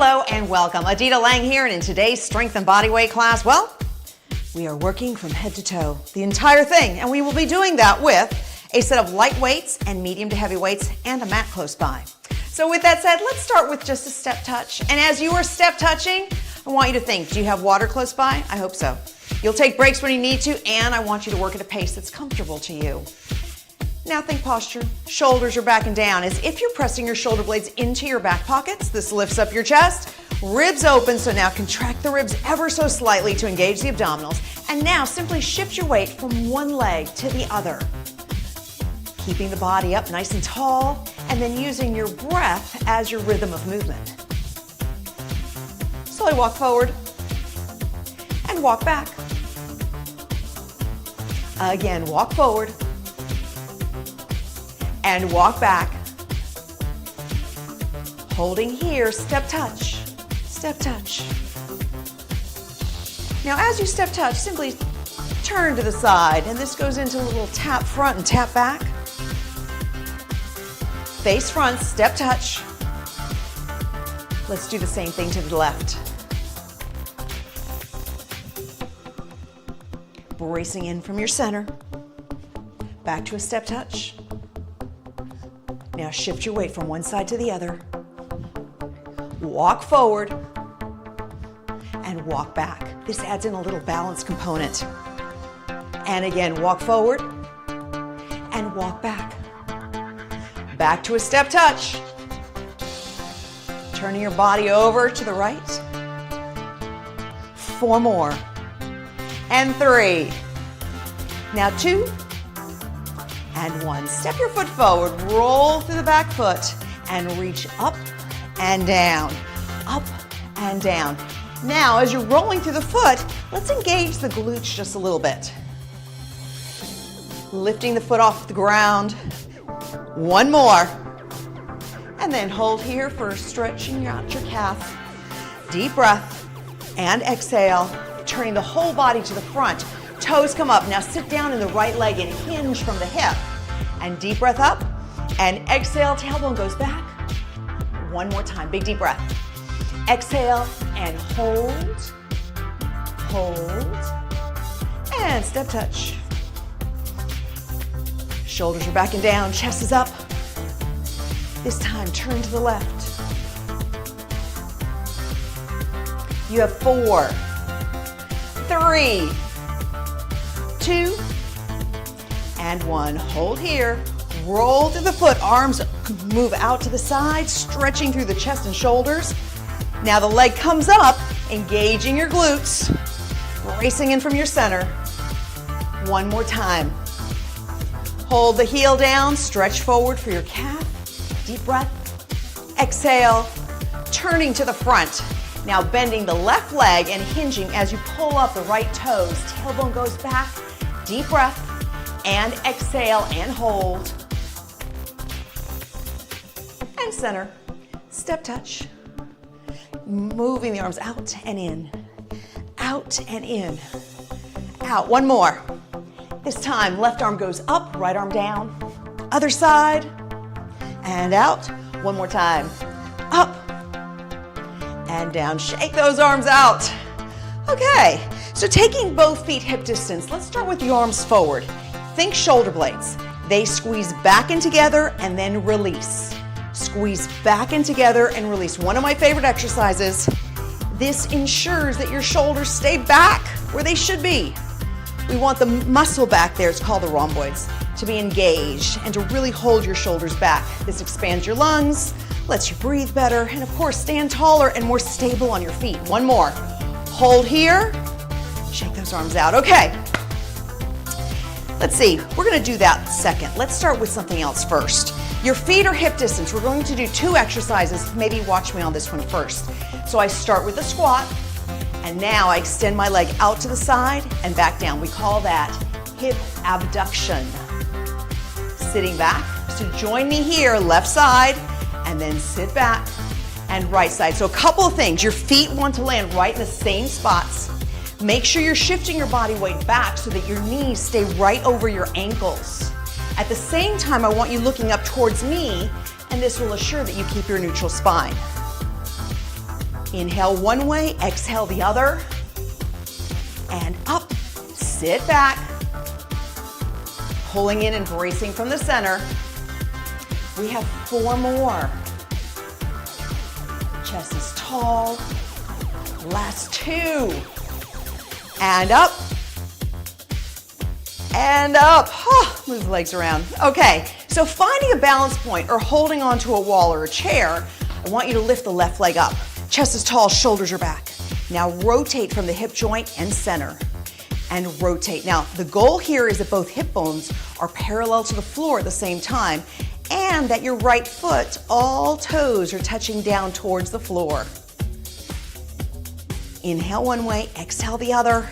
Hello and welcome. Adita Lang here, and in today's strength and body weight class, well, we are working from head to toe, the entire thing, and we will be doing that with a set of light weights and medium to heavy weights and a mat close by. So with that said, let's start with just a step touch. And as you are step touching, I want you to think, do you have water close by? I hope so. You'll take breaks when you need to, and I want you to work at a pace that's comfortable to you. Now think posture. Shoulders are back and down as if you're pressing your shoulder blades into your back pockets. This lifts up your chest. Ribs open, so now contract the ribs ever so slightly to engage the abdominals. And now simply shift your weight from one leg to the other. Keeping the body up nice and tall, and then using your breath as your rhythm of movement. Slowly walk forward and walk back. Again, walk forward and walk back. Holding here, step touch, step touch. Now as you step touch, simply turn to the side, and this goes into a little tap front and tap back. Face front, step touch. Let's do the same thing to the left. Bracing in from your center. Back to a step touch. Now shift your weight from one side to the other. Walk forward and walk back. This adds in a little balance component. And again, walk forward and walk back. Back to a step touch. Turning your body over to the right. 4 more. And 3. Now 2. And 1. Step your foot forward, roll through the back foot, and reach up and down, up and down. Now, as you're rolling through the foot, let's engage the glutes just a little bit. Lifting the foot off the ground. 1 more. And then hold here for stretching out your calf. Deep breath and exhale, turning the whole body to the front. Toes come up. Now sit down in the right leg and hinge from the hip. And deep breath up. And exhale, tailbone goes back. 1 more time, big deep breath. Exhale and hold. Hold. And step touch. Shoulders are back and down, chest is up. This time, turn to the left. You have 4, 3, 2, and 1. Hold here. Roll through the foot. Arms move out to the side, stretching through the chest and shoulders. Now the leg comes up, engaging your glutes, bracing in from your center. 1 more time. Hold the heel down, stretch forward for your calf. Deep breath. Exhale, turning to the front. Now bending the left leg and hinging as you pull up the right toes. Tailbone goes back. Deep breath and exhale and hold. And center. Step touch. Moving the arms out and in. Out and in. Out. 1 more. This time, left arm goes up, right arm down. Other side. And out. 1 more time. Up. And down. Shake those arms out. Okay. So taking both feet hip distance, let's start with the arms forward. Think shoulder blades. They squeeze back in together and then release. Squeeze back in together and release. One of my favorite exercises. This ensures that your shoulders stay back where they should be. We want the muscle back there, it's called the rhomboids, to be engaged and to really hold your shoulders back. This expands your lungs, lets you breathe better, and of course, stand taller and more stable on your feet. 1 more. Hold here. Shake those arms out. Okay. Let's see. We're going to do that second. Let's start with something else first. Your feet are hip distance. We're going to do 2 exercises. Maybe watch me on this one first. So I start with a squat, and now I extend my leg out to the side and back down. We call that hip abduction. Sitting back. So join me here, left side, and then sit back and right side. So a couple of things. Your feet want to land right in the same spots. Make sure you're shifting your body weight back so that your knees stay right over your ankles. At the same time, I want you looking up towards me, and this will assure that you keep your neutral spine. Inhale one way, exhale the other. And up, sit back. Pulling in and bracing from the center. We have 4 more. Chest is tall. Last 2. And up. And up. Move the legs around. Okay, so finding a balance point or holding onto a wall or a chair, I want you to lift the left leg up. Chest is tall, shoulders are back. Now rotate from the hip joint and center. And rotate. Now, the goal here is that both hip bones are parallel to the floor at the same time, and that your right foot, all toes are touching down towards the floor. Inhale one way, exhale the other.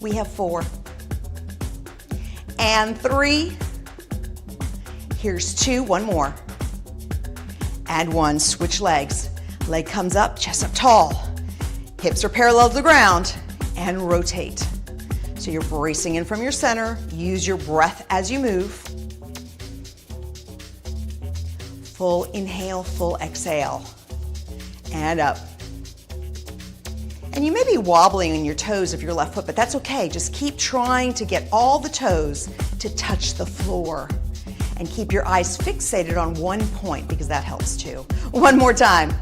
We have 4. And 3. Here's 2, 1 more. And 1, switch legs. Leg comes up, chest up tall. Hips are parallel to the ground. And rotate. So you're bracing in from your center. Use your breath as you move. Full inhale, full exhale. And up. And you may be wobbling in your toes of your left foot, but that's okay. Just keep trying to get all the toes to touch the floor. And keep your eyes fixated on one point, because that helps too. One more time.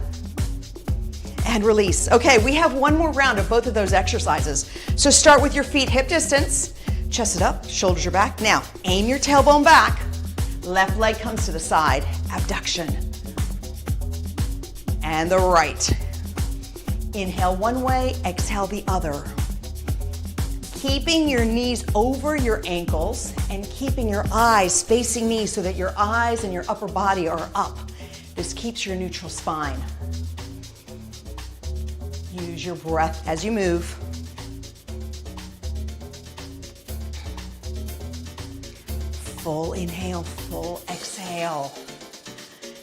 And release. Okay, we have 1 more round of both of those exercises. So start with your feet hip distance, chest it up, shoulders are back. Now, aim your tailbone back. Left leg comes to the side, abduction. And the right. Inhale one way, exhale the other. Keeping your knees over your ankles and keeping your eyes facing me so that your eyes and your upper body are up. This keeps your neutral spine. Use your breath as you move. Full inhale, full exhale.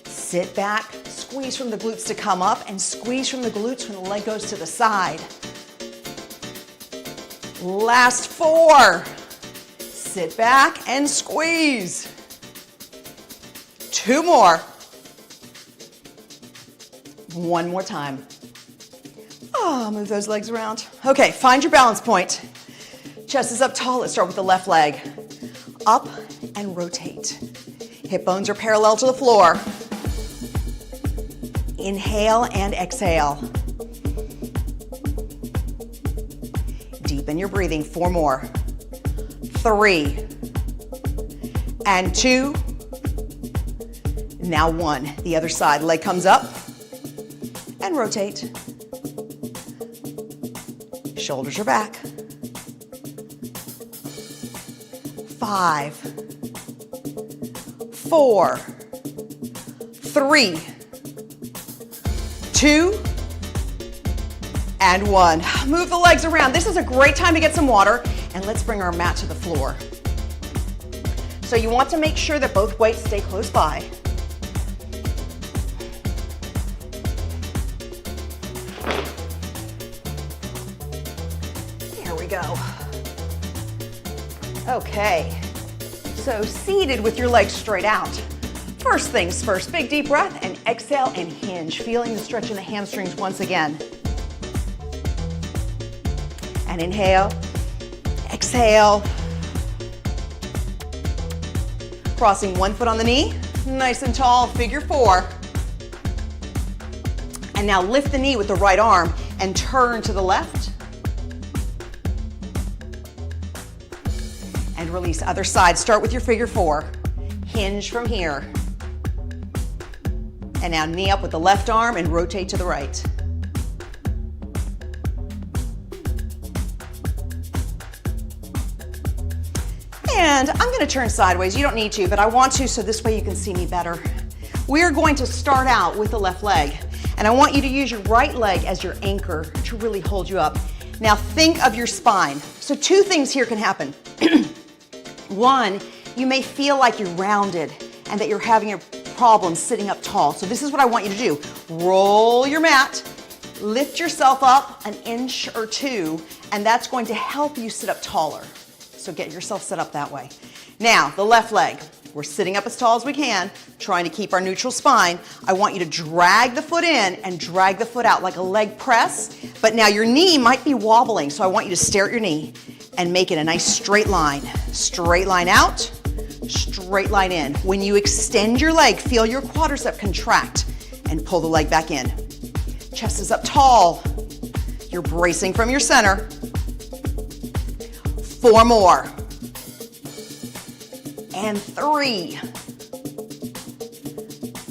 Sit back, squeeze from the glutes to come up, and squeeze from the glutes when the leg goes to the side. Last 4. Sit back and squeeze. 2 more. 1 more time. Move those legs around. Okay, find your balance point. Chest is up tall. Let's start with the left leg. Up and rotate. Hip bones are parallel to the floor. Inhale and exhale. Deepen your breathing. 4 more. 3. And 2. Now 1. The other side. Leg comes up and rotate. Shoulders are back. 5, 4, 3, 2, and 1. Move the legs around. This is a great time to get some water, and let's bring our mat to the floor. So you want to make sure that both weights stay close by. There we go. Okay, so seated with your legs straight out. First things first, big deep breath and exhale and hinge, feeling the stretch in the hamstrings once again. And inhale, exhale. Crossing one foot on the knee, nice and tall, figure 4. And now lift the knee with the right arm and turn to the left. And release other side. Start with your figure 4. Hinge from here. And now knee up with the left arm and rotate to the right. And I'm going to turn sideways. You don't need to, but I want to so this way you can see me better. We are going to start out with the left leg. And I want you to use your right leg as your anchor to really hold you up. Now think of your spine. So 2 things here can happen. 1, you may feel like you're rounded and that you're having a problem sitting up tall. So this is what I want you to do. Roll your mat, lift yourself up an inch or 2, and that's going to help you sit up taller. So get yourself set up that way. Now, the left leg. We're sitting up as tall as we can, trying to keep our neutral spine. I want you to drag the foot in and drag the foot out like a leg press, but now your knee might be wobbling, so I want you to stare at your knee and make it a nice straight line. Straight line out, straight line in. When you extend your leg, feel your quadricep contract and pull the leg back in. Chest is up tall. You're bracing from your center. 4 more. And 3.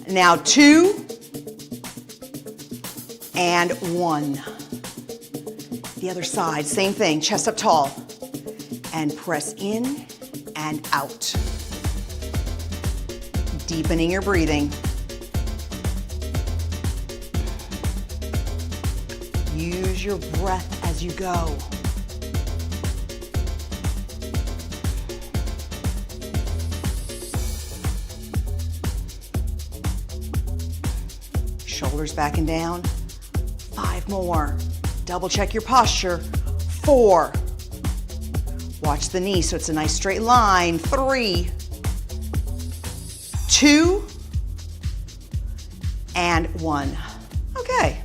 Now 2. And 1. The other side, same thing, chest up tall. And press in and out. Deepening your breathing. Use your breath as you go. Shoulders back and down. 5 more. Double check your posture. 4. Watch the knee so it's a nice straight line. 3, 2, and 1. Okay.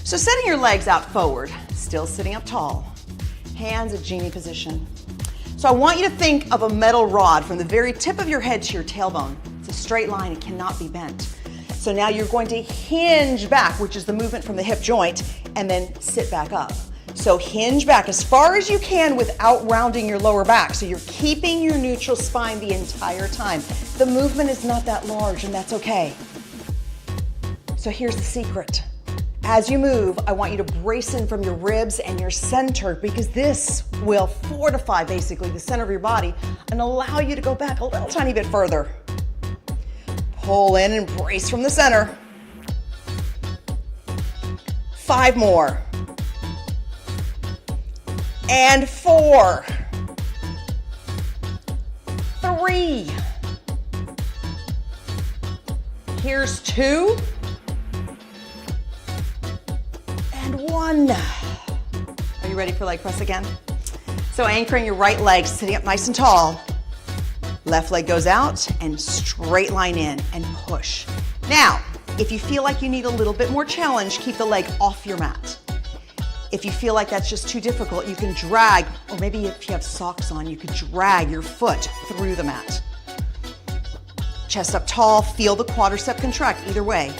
So setting your legs out forward, still sitting up tall. Hands at genie position. So I want you to think of a metal rod from the very tip of your head to your tailbone. It's a straight line, it cannot be bent. So now you're going to hinge back, which is the movement from the hip joint, and then sit back up. So hinge back as far as you can without rounding your lower back. So you're keeping your neutral spine the entire time. The movement is not that large, and that's okay. So here's the secret. As you move, I want you to brace in from your ribs and your center, because this will fortify basically the center of your body and allow you to go back a little tiny bit further. Pull in and brace from the center. 5 more. And 4. 3. Here's 2. And 1. Are you ready for leg press again? So anchoring your right leg, sitting up nice and tall. Left leg goes out and straight line in and push. Now, if you feel like you need a little bit more challenge, keep the leg off your mat. If you feel like that's just too difficult, you can drag, or maybe if you have socks on, you could drag your foot through the mat. Chest up tall, feel the quadricep contract either way.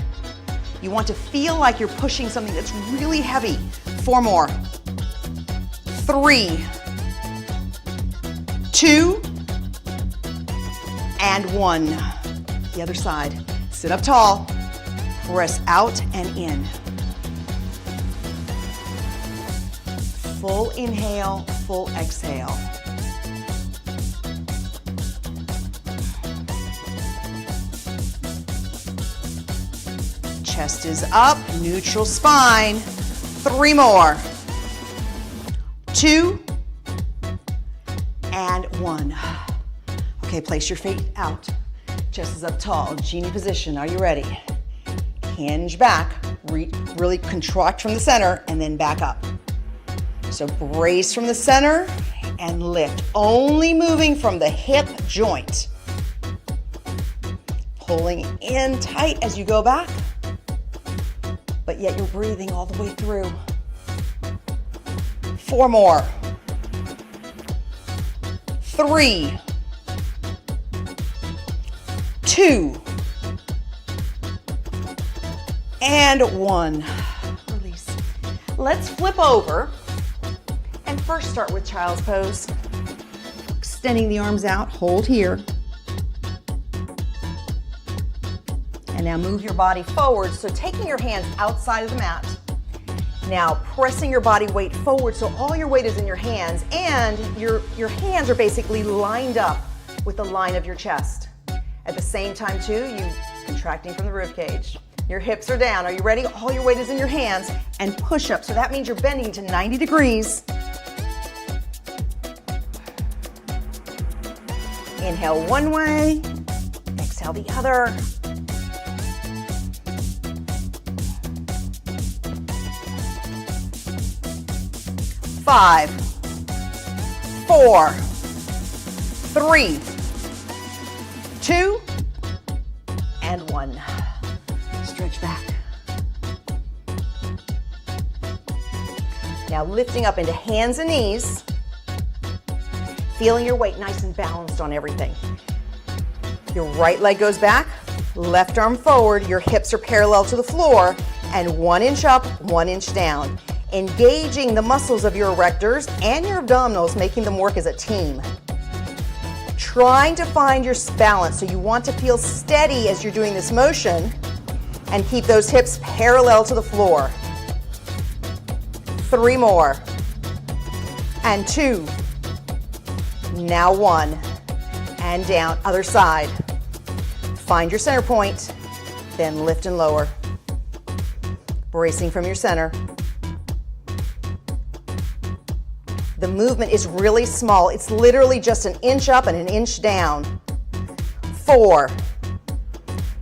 You want to feel like you're pushing something that's really heavy. 4 more. 3, 2, and 1. The other side. Sit up tall, press out and in. Full inhale, full exhale. Chest is up, neutral spine. 3 more. 2, and 1. Okay, place your feet out. Chest is up tall, genie position. Are you ready? Hinge back, really contract from the center, and then back up. So brace from the center and lift, only moving from the hip joint. Pulling in tight as you go back, but yet you're breathing all the way through. 4 more. 3, 2, and 1. Release. Let's flip over and first start with child's pose. Extending the arms out, hold here. And now move your body forward, so taking your hands outside of the mat. Now pressing your body weight forward, so all your weight is in your hands, and your hands are basically lined up with the line of your chest. At the same time too, you contracting from the rib cage. Your hips are down. Are you ready? All your weight is in your hands, and push up. So that means you're bending to 90 degrees. Inhale one way, exhale the other. Five, 4, 3, 2, and 1. Stretch back. Now lifting up into hands and knees, feeling your weight nice and balanced on everything. Your right leg goes back, left arm forward, your hips are parallel to the floor, and 1 inch up, 1 inch down. Engaging the muscles of your erectors and your abdominals, making them work as a team. Trying to find your balance, so you want to feel steady as you're doing this motion and keep those hips parallel to the floor. 3 more. And 2. Now 1. And down, other side. Find your center point, then lift and lower. Bracing from your center. The movement is really small. It's literally just an inch up and an inch down. 4,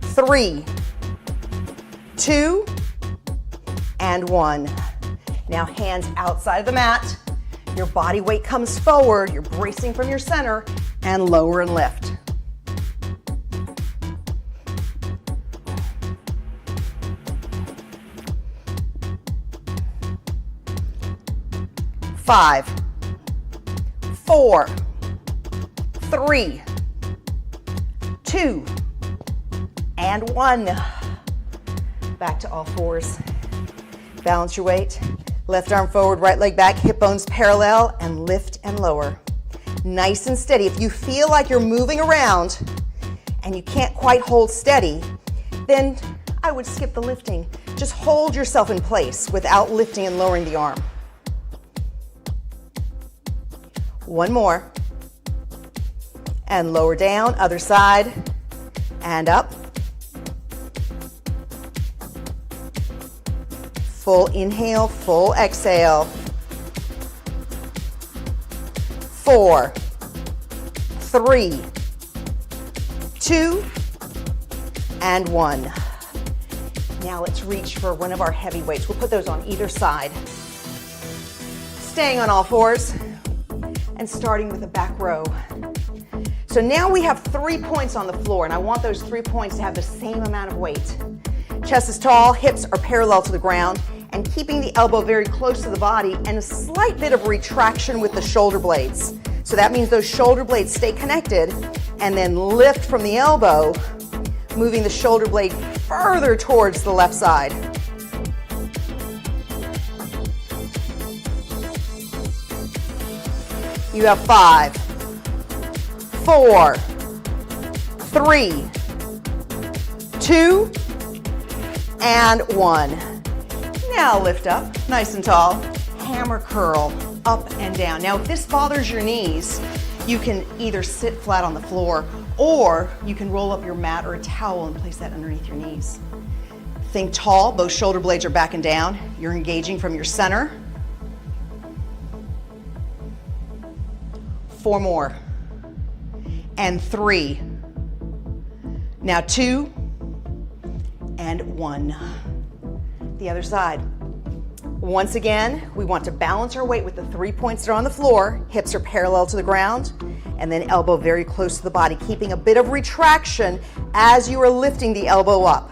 3, 2, and 1. Now hands outside of the mat. Your body weight comes forward. You're bracing from your center, and lower and lift. Five, 4, 3, 2, and 1. Back to all fours. Balance your weight. Left arm forward, right leg back, hip bones parallel, and lift and lower. Nice and steady. If you feel like you're moving around and you can't quite hold steady, then I would skip the lifting. Just hold yourself in place without lifting and lowering the arm. 1 more. And lower down, other side, and up. Full inhale, full exhale. 4, 3, 2, and 1. Now let's reach for one of our heavy weights. We'll put those on either side. Staying on all fours and starting with the back row. So now we have 3 points on the floor, and I want those 3 points to have the same amount of weight. Chest is tall, hips are parallel to the ground, and keeping the elbow very close to the body, and a slight bit of retraction with the shoulder blades. So that means those shoulder blades stay connected, and then lift from the elbow, moving the shoulder blade further towards the left side. You have 5, 4, 3, 2, and 1. Now lift up, nice and tall. Hammer curl, up and down. Now if this bothers your knees, you can either sit flat on the floor, or you can roll up your mat or a towel and place that underneath your knees. Think tall, both shoulder blades are back and down. You're engaging from your center. 4 more. And 3. Now 2 and 1. The other side. Once again, we want to balance our weight with the 3 points that are on the floor. Hips are parallel to the ground, and then elbow very close to the body, keeping a bit of retraction as you are lifting the elbow up.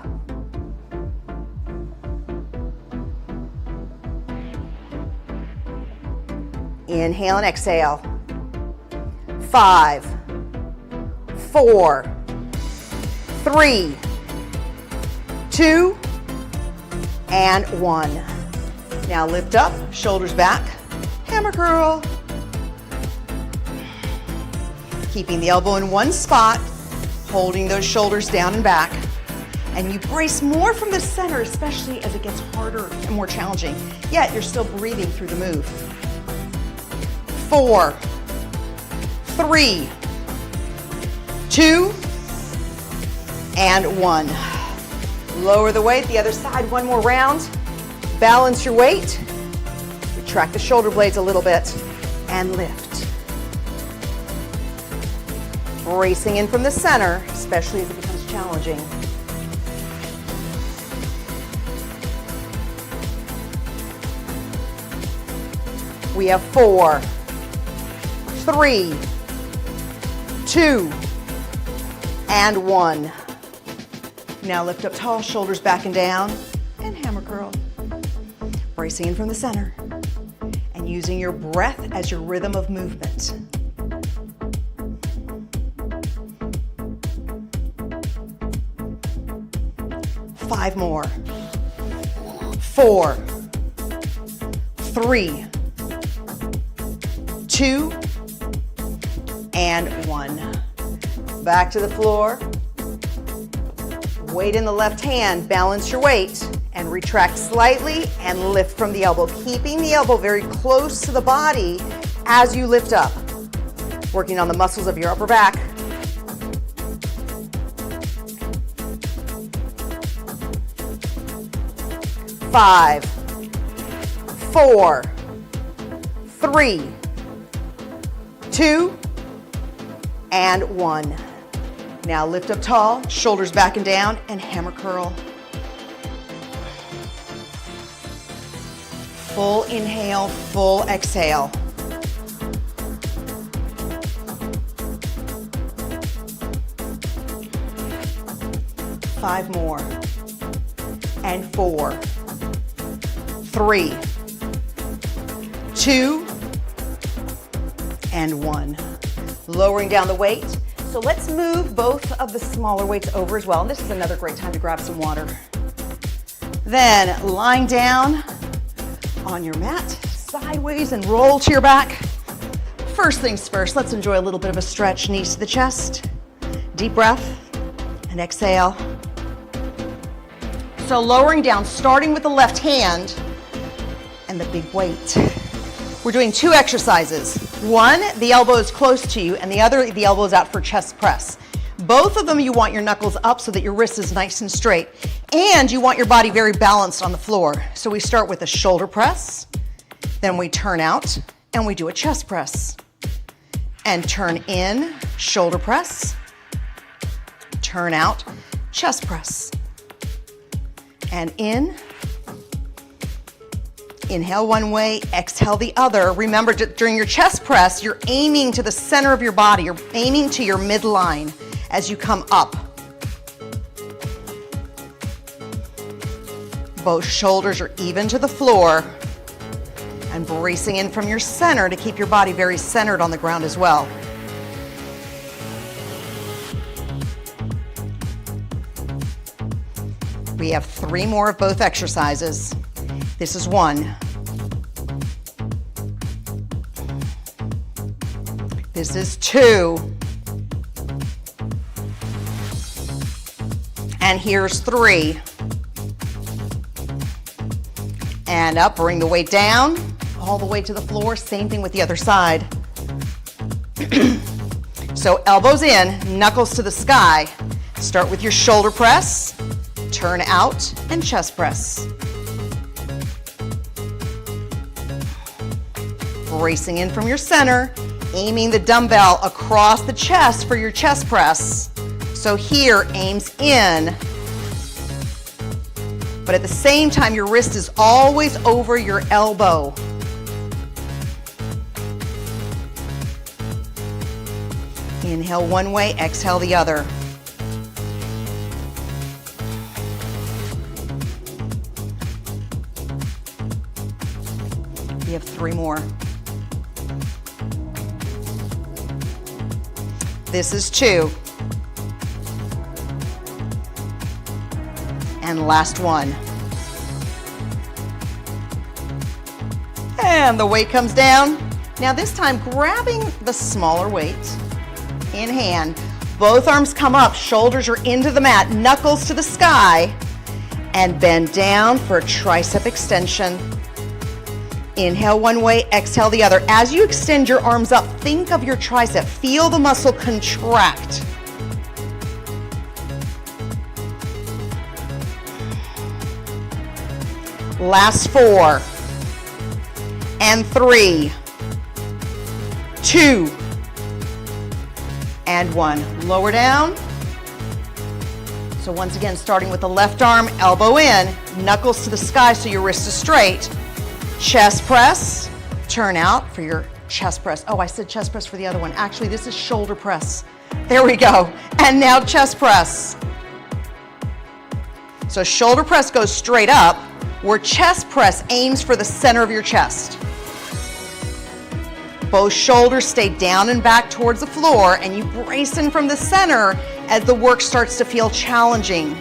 Inhale and exhale. 5, 4, 3, 2, and 1. Now lift up, shoulders back, hammer curl. Keeping the elbow in one spot, holding those shoulders down and back. And you brace more from the center, especially as it gets harder and more challenging. Yet you're still breathing through the move. 4, 3, 2, and 1. Lower the weight, the other side, one more round. Balance your weight. Retract the shoulder blades a little bit and lift. Bracing in from the center, especially as it becomes challenging. We have 4, 3, 2, and 1. Now lift up tall, shoulders back and down, and hammer curl. Bracing in from the center, and using your breath as your rhythm of movement. 5 more. 4, 3, 2, and 1. Back to the floor. Weight in the left hand, balance your weight, and retract slightly and lift from the elbow, keeping the elbow very close to the body as you lift up. Working on the muscles of your upper back. 5, 4, 3, 2, and 1. Now lift up tall, shoulders back and down, and hammer curl. Full inhale, full exhale. Five more. And 4, 3, 2, and 1. Lowering down the weight. So let's move both of the smaller weights over as well. And this is another great time to grab some water. Then lying down on your mat, sideways, and roll to your back. First things first, let's enjoy a little bit of a stretch, knees to the chest. Deep breath, and exhale. So lowering down, starting with the left hand and the big weight. We're doing 2 exercises. One, the elbow is close to you, and the other, the elbow is out for chest press. Both of them, you want your knuckles up so that your wrist is nice and straight, and you want your body very balanced on the floor. So we start with a shoulder press, then we turn out, and we do a chest press. And turn in, shoulder press, turn out, chest press. And in. Inhale one way, exhale the other. Remember, during your chest press, you're aiming to the center of your body. You're aiming to your midline as you come up. Both shoulders are even to the floor. And bracing in from your center to keep your body very centered on the ground as well. We have 3 more of both exercises. This is 1. This is 2. And here's 3. And up, bring the weight down, all the way to the floor. Same thing with the other side. So elbows in, knuckles to the sky. Start with your shoulder press, turn out, and chest press. Bracing in from your center, aiming the dumbbell across the chest for your chest press. So here, aims in, but at the same time, your wrist is always over your elbow. Inhale one way, exhale the other. We have 3 more. This is 2. And last one. And the weight comes down. Now this time, grabbing the smaller weight in hand, both arms come up, shoulders are into the mat, knuckles to the sky, and bend down for a tricep extension. Inhale one way, exhale the other. As you extend your arms up, think of your tricep. Feel the muscle contract. Last 4. And 3. 2. And 1. Lower down. So once again, starting with the left arm, elbow in, knuckles to the sky so your wrist is straight. Chest press, turn out for your chest press. Oh, I said chest press for the other one. Actually, this is shoulder press. There we go. And now chest press. So shoulder press goes straight up, where chest press aims for the center of your chest. Both shoulders stay down and back towards the floor, and you brace in from the center as the work starts to feel challenging.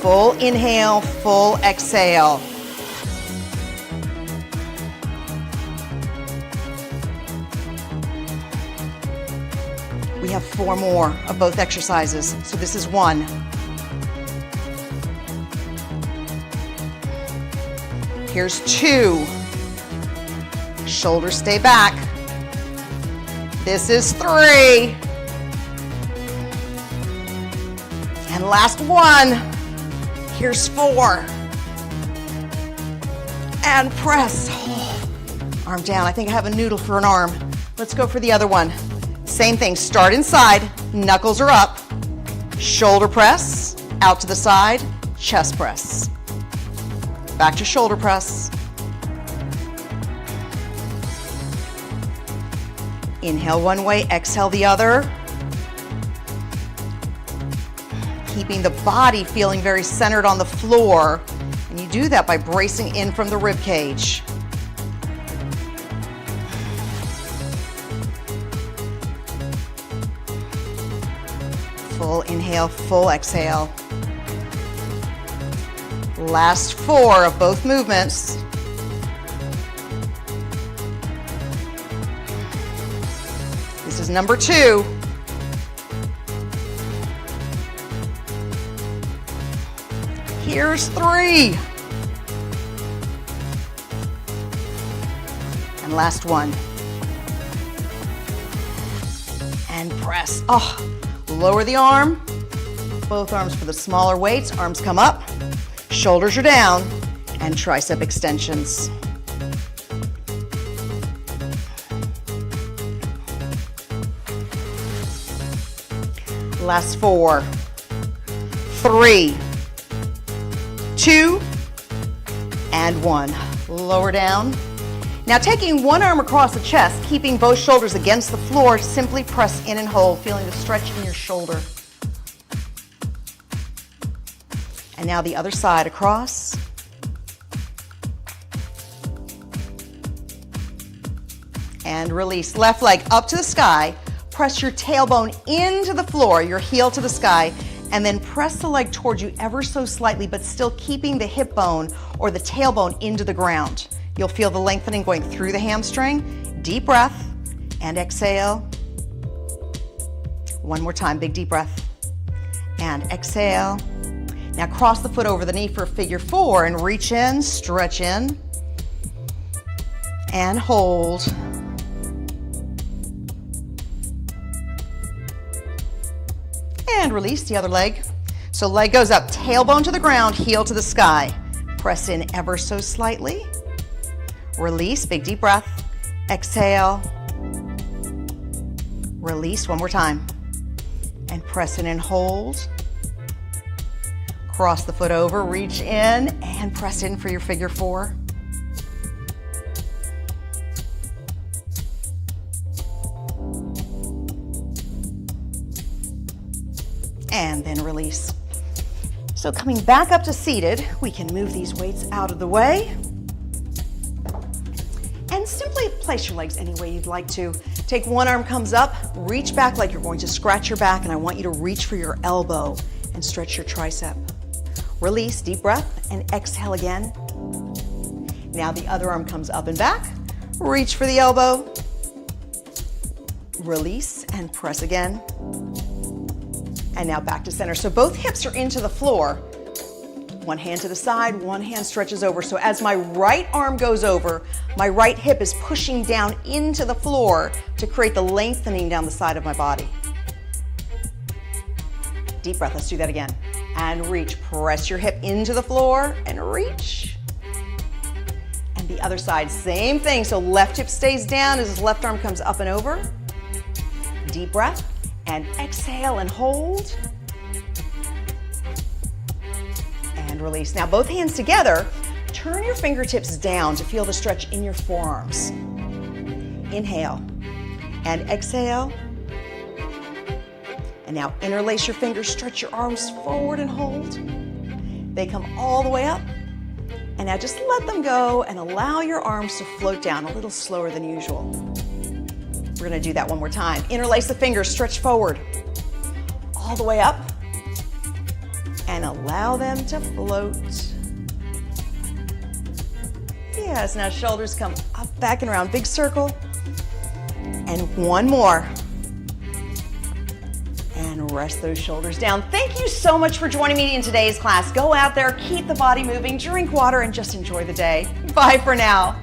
Full inhale, full exhale. We have 4 more of both exercises. So this is 1. Here's 2. Shoulders stay back. This is 3. And last 1. Here's 4. And press. Oh, arm down. I think I have a noodle for an arm. Let's go for the other one. Same thing, start inside, knuckles are up, shoulder press, out to the side, chest press. Back to shoulder press. Inhale one way, exhale the other. Keeping the body feeling very centered on the floor, and you do that by bracing in from the rib cage. Full inhale, full exhale. Last 4 of both movements. This is number 2. Here's 3. And last 1. And press. Oh. Lower the arm, both arms for the smaller weights, arms come up, shoulders are down, and tricep extensions. Last 4, 3, 2, and 1. Lower down. Now taking one arm across the chest, keeping both shoulders against the floor, simply press in and hold, feeling the stretch in your shoulder. And now the other side across. And release. Left leg up to the sky. Press your tailbone into the floor, your heel to the sky, and then press the leg towards you ever so slightly, but still keeping the hip bone or the tailbone into the ground. You'll feel the lengthening going through the hamstring. Deep breath and exhale. One more time, big deep breath and exhale. Now cross the foot over the knee for figure 4 and reach in, stretch in, and hold. And release the other leg. So leg goes up, tailbone to the ground, heel to the sky. Press in ever so slightly. Release, big deep breath. Exhale. Release one more time. And press in and hold. Cross the foot over, reach in, and press in for your figure 4. And then release. So coming back up to seated, we can move these weights out of the way. And simply place your legs any way you'd like to. Take one arm comes up, reach back like you're going to scratch your back, and I want you to reach for your elbow and stretch your tricep. Release, deep breath, and exhale again. Now the other arm comes up and back. Reach for the elbow. Release and press again. And now back to center. So both hips are into the floor. One hand to the side, one hand stretches over. So as my right arm goes over, my right hip is pushing down into the floor to create the lengthening down the side of my body. Deep breath, let's do that again. And reach, press your hip into the floor and reach. And the other side, same thing. So left hip stays down as his left arm comes up and over. Deep breath and exhale and hold. And release. Now both hands together, turn your fingertips down to feel the stretch in your forearms. Inhale and exhale. And now interlace your fingers, stretch your arms forward and hold. They come all the way up. And now just let them go and allow your arms to float down a little slower than usual. We're gonna do that one more time. Interlace the fingers, stretch forward, all the way up, and allow them to float. Yes, now shoulders come up, back, and around, big circle. And one more. And rest those shoulders down. Thank you so much for joining me in today's class. Go out there, keep the body moving, drink water, and just enjoy the day. Bye for now.